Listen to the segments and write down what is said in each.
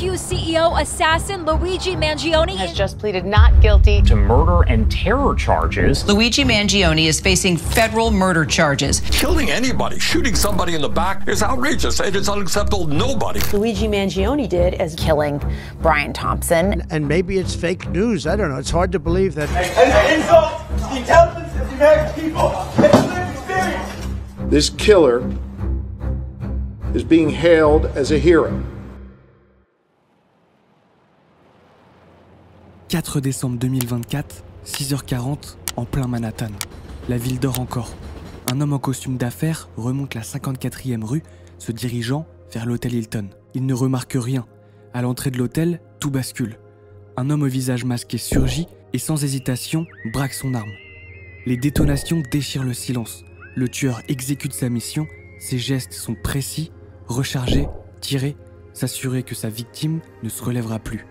accused CEO assassin Luigi Mangione has just pleaded not guilty to murder and terror charges. Luigi Mangione is facing federal murder charges. Killing anybody, shooting somebody in the back is outrageous. It is unacceptable. Nobody. Luigi Mangione did as killing Brian Thompson. And maybe it's fake news. I don't know. It's hard to believe that. And insult the intelligence of the American people. It's a lived experience. This killer is being hailed as a hero. 4 décembre 2024, 6h40, en plein Manhattan. La ville dort encore. Un homme en costume d'affaires remonte la 54e rue, se dirigeant vers l'hôtel Hilton. Il ne remarque rien. À l'entrée de l'hôtel, tout bascule. Un homme au visage masqué surgit et sans hésitation braque son arme. Les détonations déchirent le silence. Le tueur exécute sa mission. Ses gestes sont précis, recharger, tirer, s'assurer que sa victime ne se relèvera plus.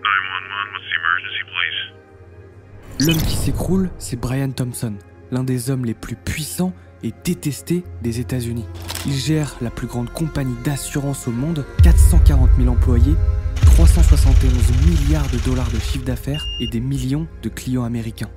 L'homme qui s'écroule, c'est Brian Thompson, l'un des hommes les plus puissants et détestés des États-Unis. Il gère la plus grande compagnie d'assurance au monde, 440 000 employés, 371 milliards de dollars de chiffre d'affaires et des millions de clients américains.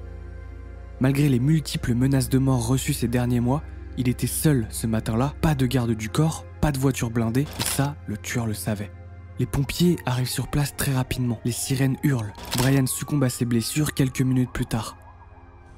Malgré les multiples menaces de mort reçues ces derniers mois, il était seul ce matin-là, pas de garde du corps, pas de voiture blindée, et ça, le tueur le savait. Les pompiers arrivent sur place très rapidement, les sirènes hurlent. Brian succombe à ses blessures quelques minutes plus tard.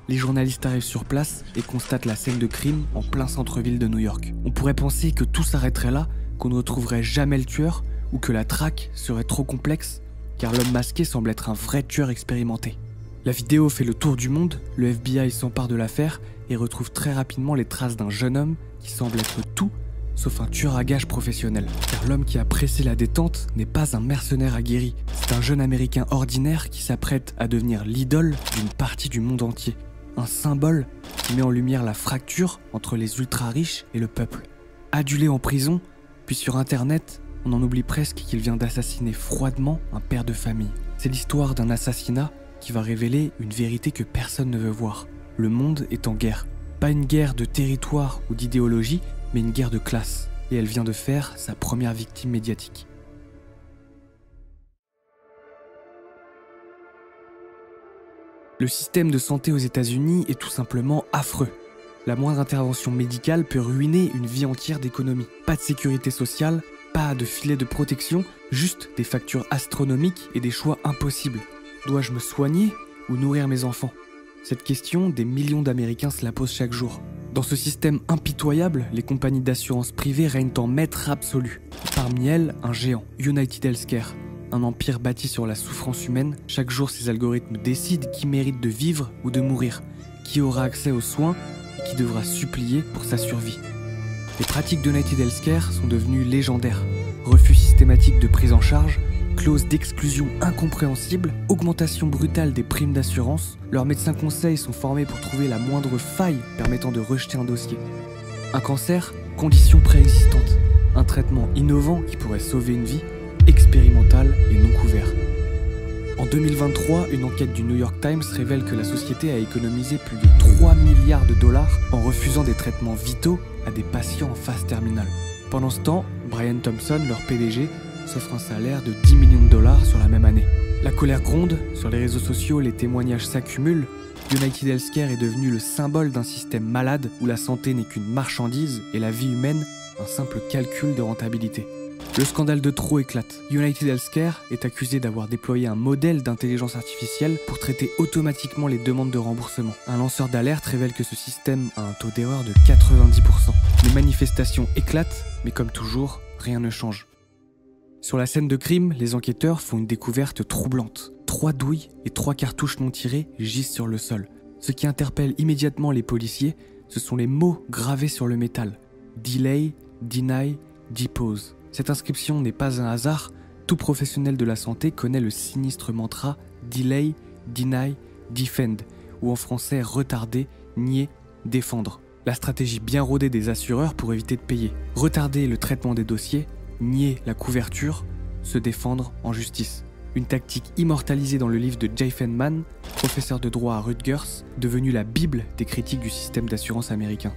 Les journalistes arrivent sur place et constatent la scène de crime en plein centre-ville de New York. On pourrait penser que tout s'arrêterait là, qu'on ne retrouverait jamais le tueur, ou que la traque serait trop complexe, car l'homme masqué semble être un vrai tueur expérimenté. La vidéo fait le tour du monde, le FBI s'empare de l'affaire et retrouve très rapidement les traces d'un jeune homme qui semble être tout sauf un tueur à gages professionnel. Car l'homme qui a pressé la détente n'est pas un mercenaire aguerri, c'est un jeune américain ordinaire qui s'apprête à devenir l'idole d'une partie du monde entier. Un symbole qui met en lumière la fracture entre les ultra-riches et le peuple. Adulé en prison, puis sur internet, on en oublie presque qu'il vient d'assassiner froidement un père de famille. C'est l'histoire d'un assassinat qui va révéler une vérité que personne ne veut voir. Le monde est en guerre. Pas une guerre de territoire ou d'idéologie, mais une guerre de classe. Et elle vient de faire sa première victime médiatique. Le système de santé aux États-Unis est tout simplement affreux. La moindre intervention médicale peut ruiner une vie entière d'économie. Pas de sécurité sociale, pas de filet de protection, juste des factures astronomiques et des choix impossibles. Dois-je me soigner ou nourrir mes enfants ? Cette question, des millions d'Américains se la posent chaque jour. Dans ce système impitoyable, les compagnies d'assurance privées règnent en maître absolu. Parmi elles, un géant, United Healthcare. Un empire bâti sur la souffrance humaine, chaque jour ces algorithmes décident qui mérite de vivre ou de mourir, qui aura accès aux soins et qui devra supplier pour sa survie. Les pratiques d'United Healthcare sont devenues légendaires. Refus systématique de prise en charge, clauses d'exclusion incompréhensibles, augmentation brutale des primes d'assurance, leurs médecins conseils sont formés pour trouver la moindre faille permettant de rejeter un dossier. Un cancer, condition préexistante. Un traitement innovant qui pourrait sauver une vie, expérimental et non couvert. En 2023, une enquête du New York Times révèle que la société a économisé plus de 3 milliards de dollars en refusant des traitements vitaux à des patients en phase terminale. Pendant ce temps, Brian Thompson, leur PDG, s'offre un salaire de 10 millions de dollars sur la même année. La colère gronde, sur les réseaux sociaux, les témoignages s'accumulent. United Healthcare est devenu le symbole d'un système malade où la santé n'est qu'une marchandise et la vie humaine un simple calcul de rentabilité. Le scandale de trop éclate. United Healthcare est accusé d'avoir déployé un modèle d'intelligence artificielle pour traiter automatiquement les demandes de remboursement. Un lanceur d'alerte révèle que ce système a un taux d'erreur de 90%. Les manifestations éclatent, mais comme toujours, rien ne change. Sur la scène de crime, les enquêteurs font une découverte troublante. 3 douilles et 3 cartouches non tirées gisent sur le sol. Ce qui interpelle immédiatement les policiers, ce sont les mots gravés sur le métal. Delay, deny, depose. Cette inscription n'est pas un hasard, tout professionnel de la santé connaît le sinistre mantra Delay, Deny, Defend, ou en français retarder, nier, défendre. La stratégie bien rodée des assureurs pour éviter de payer. Retarder le traitement des dossiers, nier la couverture, se défendre en justice. Une tactique immortalisée dans le livre de Jay Fenman, professeur de droit à Rutgers, devenue la bible des critiques du système d'assurance américain.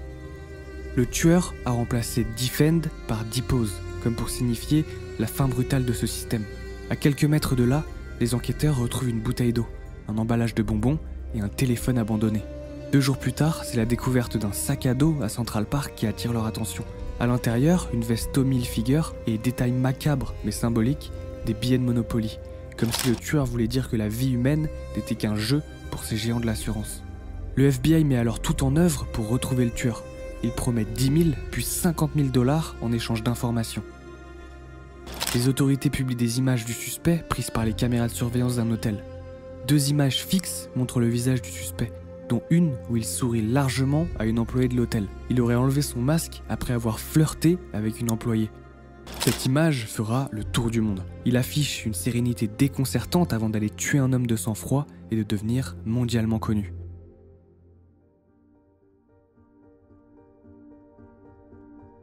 Le tueur a remplacé Defend par Depose, comme pour signifier la fin brutale de ce système. À quelques mètres de là, les enquêteurs retrouvent une bouteille d'eau, un emballage de bonbons et un téléphone abandonné. 2 jours plus tard, c'est la découverte d'un sac à dos à Central Park qui attire leur attention. À l'intérieur, une veste Tommy Hilfiger et, détail macabre mais symbolique, des billets de Monopoly, comme si le tueur voulait dire que la vie humaine n'était qu'un jeu pour ces géants de l'assurance. Le FBI met alors tout en œuvre pour retrouver le tueur. Il promet 10 000 puis 50 000 $ en échange d'informations. Les autorités publient des images du suspect prises par les caméras de surveillance d'un hôtel. 2 images fixes montrent le visage du suspect, dont une où il sourit largement à une employée de l'hôtel. Il aurait enlevé son masque après avoir flirté avec une employée. Cette image fera le tour du monde. Il affiche une sérénité déconcertante avant d'aller tuer un homme de sang-froid et de devenir mondialement connu.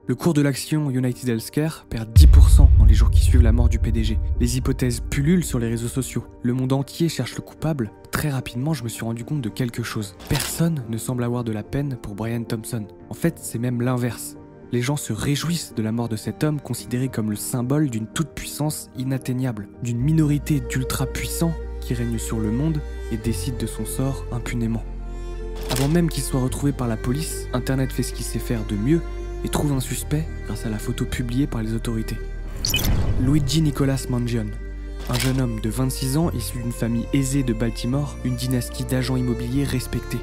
Le cours de l'action United Healthcare perd 10% dans les jours qui suivent la mort du PDG. Les hypothèses pullulent sur les réseaux sociaux. Le monde entier cherche le coupable. Très rapidement, je me suis rendu compte de quelque chose. Personne ne semble avoir de la peine pour Brian Thompson. En fait, c'est même l'inverse. Les gens se réjouissent de la mort de cet homme considéré comme le symbole d'une toute-puissance inatteignable, d'une minorité d'ultra-puissants qui règne sur le monde et décide de son sort impunément. Avant même qu'il soit retrouvé par la police, Internet fait ce qu'il sait faire de mieux et trouve un suspect grâce à la photo publiée par les autorités. Luigi Nicholas Mangione, un jeune homme de 26 ans issu d'une famille aisée de Baltimore, une dynastie d'agents immobiliers respectés.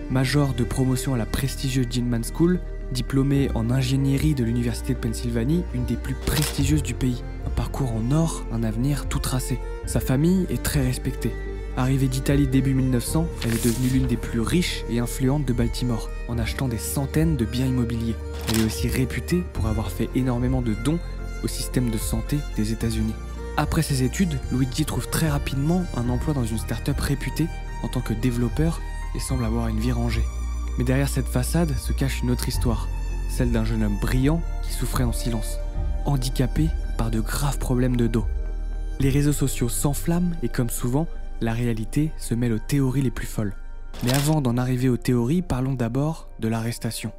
Major de promotion à la prestigieuse Gilman School, diplômé en ingénierie de l'université de Pennsylvanie, une des plus prestigieuses du pays. Un parcours en or, un avenir tout tracé. Sa famille est très respectée. Arrivée d'Italie début 1900, elle est devenue l'une des plus riches et influentes de Baltimore, en achetant des centaines de biens immobiliers. Elle est aussi réputée pour avoir fait énormément de dons au système de santé des États-Unis. Après ses études, Luigi trouve très rapidement un emploi dans une start-up réputée en tant que développeur et semble avoir une vie rangée. Mais derrière cette façade se cache une autre histoire, celle d'un jeune homme brillant qui souffrait en silence, handicapé par de graves problèmes de dos. Les réseaux sociaux s'enflamment et comme souvent, la réalité se mêle aux théories les plus folles. Mais avant d'en arriver aux théories, parlons d'abord de l'arrestation.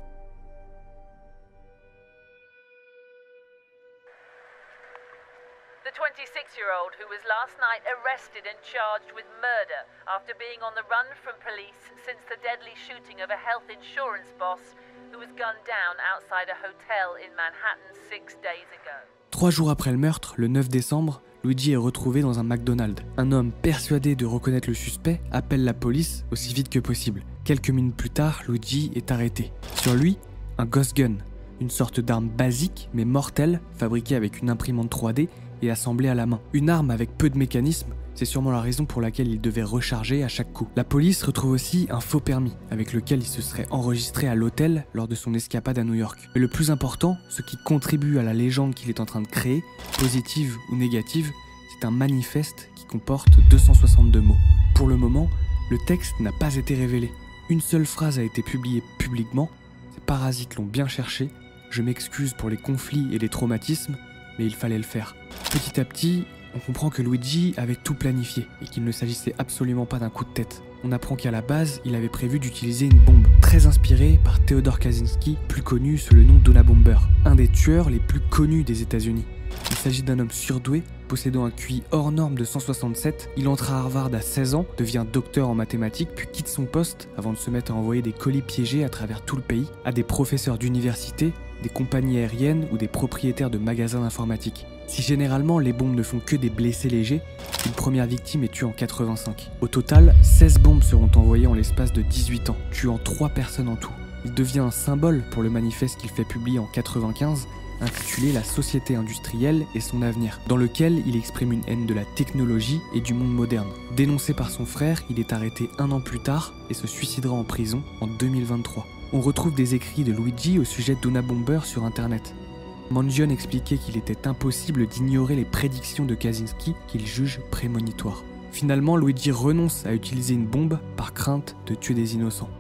The 26-year-old who was last night arrested and charged with murder after being on the run from police since the deadly shooting of a health insurance boss who was gunned down outside a hotel in Manhattan 6 days ago. 3 jours après le meurtre, le 9 décembre, Luigi est retrouvé dans un McDonald's. Un homme persuadé de reconnaître le suspect appelle la police aussi vite que possible. Quelques minutes plus tard, Luigi est arrêté. Sur lui, un ghost gun, une sorte d'arme basique mais mortelle, fabriquée avec une imprimante 3D et assemblée à la main. Une arme avec peu de mécanisme, c'est sûrement la raison pour laquelle il devait recharger à chaque coup. La police retrouve aussi un faux permis, avec lequel il se serait enregistré à l'hôtel lors de son escapade à New York. Mais le plus important, ce qui contribue à la légende qu'il est en train de créer, positive ou négative, c'est un manifeste qui comporte 262 mots. Pour le moment, le texte n'a pas été révélé. Une seule phrase a été publiée publiquement. Ces parasites l'ont bien cherché. Je m'excuse pour les conflits et les traumatismes, mais il fallait le faire. Petit à petit, on comprend que Luigi avait tout planifié et qu'il ne s'agissait absolument pas d'un coup de tête. On apprend qu'à la base, il avait prévu d'utiliser une bombe, très inspirée par Theodore Kaczynski, plus connu sous le nom d'Unabomber, un des tueurs les plus connus des États-Unis. Il s'agit d'un homme surdoué, possédant un QI hors norme de 167. Il entre à Harvard à 16 ans, devient docteur en mathématiques, puis quitte son poste avant de se mettre à envoyer des colis piégés à travers tout le pays à des professeurs d'université, des compagnies aériennes ou des propriétaires de magasins d'informatique. Si généralement les bombes ne font que des blessés légers, une première victime est tuée en 85. Au total, 16 bombes seront envoyées en l'espace de 18 ans, tuant 3 personnes en tout. Il devient un symbole pour le manifeste qu'il fait publier en 95, intitulé « La société industrielle et son avenir », dans lequel il exprime une haine de la technologie et du monde moderne. Dénoncé par son frère, il est arrêté 1 an plus tard et se suicidera en prison en 2023. On retrouve des écrits de Luigi au sujet d'Unabomber sur internet. Mangione expliquait qu'il était impossible d'ignorer les prédictions de Kaczynski qu'il juge prémonitoires. Finalement, Luigi renonce à utiliser une bombe par crainte de tuer des innocents.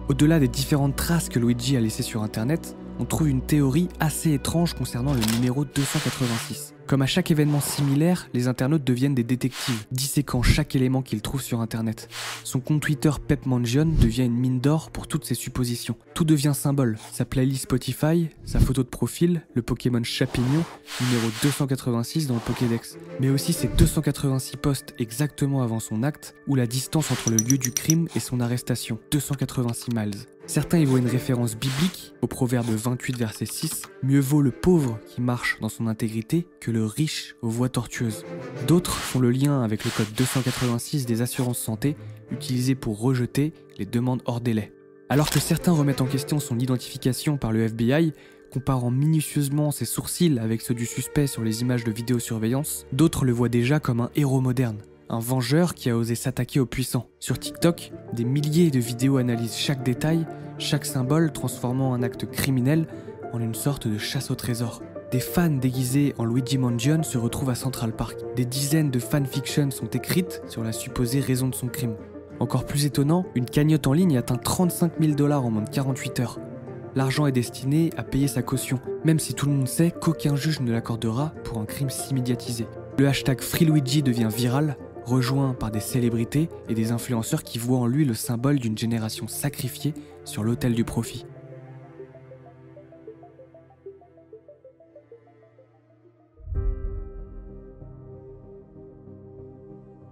Au-delà des différentes traces que Luigi a laissées sur internet, on trouve une théorie assez étrange concernant le numéro 286. Comme à chaque événement similaire, les internautes deviennent des détectives, disséquant chaque élément qu'ils trouvent sur internet. Son compte Twitter Pepmangion devient une mine d'or pour toutes ses suppositions. Tout devient symbole, sa playlist Spotify, sa photo de profil, le Pokémon Chapignon, numéro 286 dans le Pokédex. Mais aussi ses 286 posts exactement avant son acte, ou la distance entre le lieu du crime et son arrestation, 286 miles. Certains y voient une référence biblique, au proverbe 28 verset 6, « Mieux vaut le pauvre qui marche dans son intégrité que le riche aux voies tortueuses ». D'autres font le lien avec le code 286 des assurances santé, utilisé pour rejeter les demandes hors délai. Alors que certains remettent en question son identification par le FBI, comparant minutieusement ses sourcils avec ceux du suspect sur les images de vidéosurveillance, d'autres le voient déjà comme un héros moderne. Un vengeur qui a osé s'attaquer aux puissants. Sur TikTok, des milliers de vidéos analysent chaque détail, chaque symbole transformant un acte criminel en une sorte de chasse au trésor. Des fans déguisés en Luigi Mangione se retrouvent à Central Park. Des dizaines de fanfictions sont écrites sur la supposée raison de son crime. Encore plus étonnant, une cagnotte en ligne atteint 35 000 $ en moins de 48 heures. L'argent est destiné à payer sa caution, même si tout le monde sait qu'aucun juge ne l'accordera pour un crime si médiatisé. Le hashtag FreeLuigi devient viral, rejoint par des célébrités et des influenceurs qui voient en lui le symbole d'une génération sacrifiée sur l'autel du profit.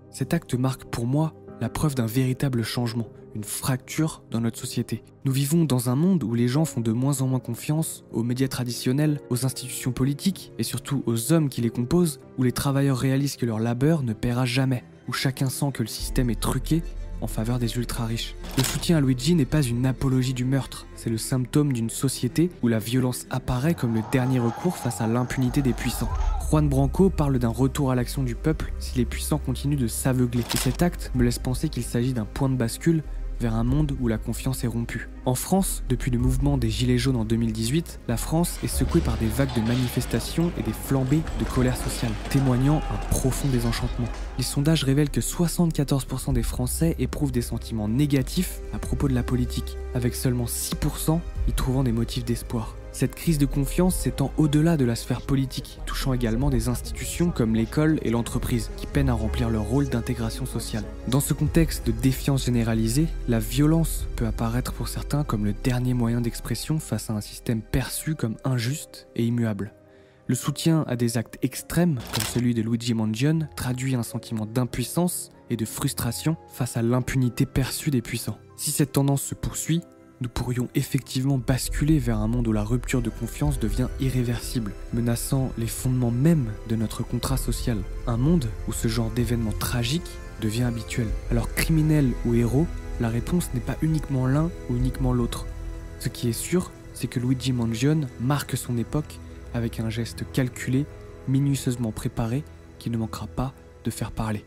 Cet acte marque pour moi la preuve d'un véritable changement, une fracture dans notre société. Nous vivons dans un monde où les gens font de moins en moins confiance aux médias traditionnels, aux institutions politiques et surtout aux hommes qui les composent, où les travailleurs réalisent que leur labeur ne paiera jamais, où chacun sent que le système est truqué en faveur des ultra-riches. Le soutien à Luigi n'est pas une apologie du meurtre, c'est le symptôme d'une société où la violence apparaît comme le dernier recours face à l'impunité des puissants. Juan Branco parle d'un retour à l'action du peuple si les puissants continuent de s'aveugler. Et cet acte me laisse penser qu'il s'agit d'un point de bascule vers un monde où la confiance est rompue. En France, depuis le mouvement des Gilets jaunes en 2018, la France est secouée par des vagues de manifestations et des flambées de colère sociale, témoignant un profond désenchantement. Les sondages révèlent que 74% des Français éprouvent des sentiments négatifs à propos de la politique, avec seulement 6% y trouvant des motifs d'espoir. Cette crise de confiance s'étend au-delà de la sphère politique, touchant également des institutions comme l'école et l'entreprise, qui peinent à remplir leur rôle d'intégration sociale. Dans ce contexte de défiance généralisée, la violence peut apparaître pour certains comme le dernier moyen d'expression face à un système perçu comme injuste et immuable. Le soutien à des actes extrêmes, comme celui de Luigi Mangione, traduit un sentiment d'impuissance et de frustration face à l'impunité perçue des puissants. Si cette tendance se poursuit, nous pourrions effectivement basculer vers un monde où la rupture de confiance devient irréversible, menaçant les fondements mêmes de notre contrat social. Un monde où ce genre d'événement tragique devient habituel. Alors criminel ou héros, la réponse n'est pas uniquement l'un ou uniquement l'autre. Ce qui est sûr, c'est que Luigi Mangione marque son époque avec un geste calculé, minutieusement préparé, qui ne manquera pas de faire parler.